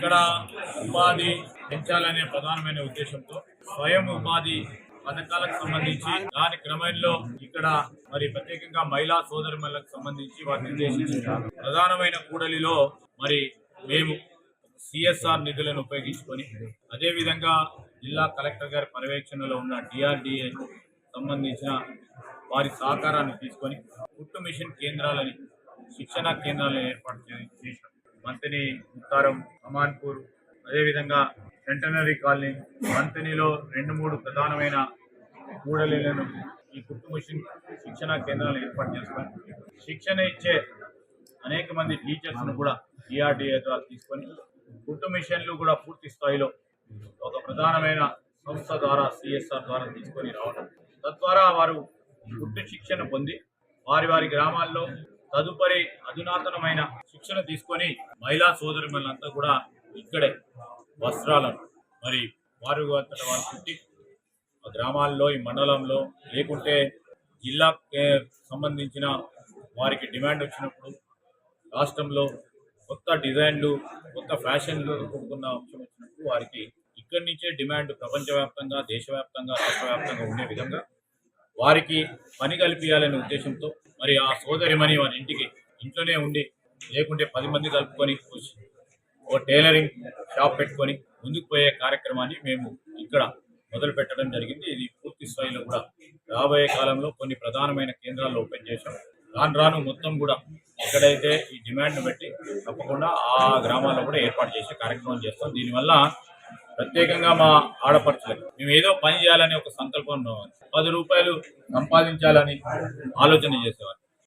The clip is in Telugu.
ఇక్కడ ఉపాధి పెంచాలనే ప్రధానమైన ఉద్దేశంతో స్వయం ఉపాధి పథకాలకు సంబంధించి దాని క్రమంలో ఇక్కడ మరి ప్రత్యేకంగా మహిళా సోదరులకు సంబంధించి వారిని ఉద్దేశించి ప్రధానమైన కూడలిలో మరి మేము సిఎస్ఆర్ నిధులను ఉపయోగించుకొని అదేవిధంగా జిల్లా కలెక్టర్ గారి పర్యవేక్షణలో ఉన్న డిఆర్డిఏ సంబంధించిన వారి సహకారాన్ని తీసుకొని కుట్టు మిషన్ కేంద్రాలని శిక్షణ కేంద్రాలను ఏర్పాటు చేశాం. మంతిని, ముత్తారం, అమాన్పూర్, అదేవిధంగా సెంటనరీ కాలనీ, మంతినిలో 2-3 ప్రధానమైన కూడలీలను ఈ కుట్టు మిషన్ శిక్షణ కేంద్రాలను ఏర్పాటు చేసుకొని శిక్షణ ఇచ్చే అనేక మంది టీచర్స్ను కూడా డిఆర్డిఏ ద్వారా తీసుకొని కుట్టు మిషన్లు కూడా పూర్తి స్థాయిలో ఒక ప్రధానమైన సంస్థ ద్వారా సిఎస్ఆర్ ద్వారా తీసుకొని రావడం, తద్వారా వారు కుట్టు శిక్షణ పొంది వారి గ్రామాల్లో తదుపరి అధునాతనమైన శిక్షణ తీసుకొని మహిళా సోదరులంతా కూడా ఇక్కడే వస్త్రాలను మరి వారు కుట్టి గ్రామాల్లో ఈ మండలంలో లేకుంటే జిల్లా సంబంధించిన వారికి డిమాండ్ వచ్చినప్పుడు రాష్ట్రంలో కొత్త డిజైన్లు కొత్త ఫ్యాషన్లు కూడుకున్న అంశం వచ్చినప్పుడు వారికి ఇక్కడి నుంచే డిమాండ్ ప్రపంచవ్యాప్తంగా దేశవ్యాప్తంగా రాష్ట్రవ్యాప్తంగా ఉండే విధంగా వారికి పని కల్పించాలనే ఉద్దేశంతో మరి ఆ సోదరిమణి వారి ఇంట్లోనే ఉండి లేకుంటే 10 మంది కలుపుకొని ఓ టైలరింగ్ షాప్ పెట్టుకొని ముందుకు పోయే కార్యక్రమాన్ని మేము ఇక్కడ మొదలు పెట్టడం జరిగింది. ఇది పూర్తి స్థాయిలో కూడా రాబోయే కాలంలో కొన్ని ప్రధానమైన కేంద్రాల్లో ఓపెన్ చేశాం. రాను మొత్తం కూడా ఎక్కడైతే ఈ డిమాండ్ బట్టి తప్పకుండా ఆ గ్రామాల్లో కూడా ఏర్పాటు చేసే కార్యక్రమం చేస్తాం. దీనివల్ల ప్రత్యేకంగా మా ఆడపడుచులకు మేము ఏదో పని చేయాలని ఒక సంకల్పం 10 రూపాయలు సంపాదించాలని ఆలోచన చేసేవారు.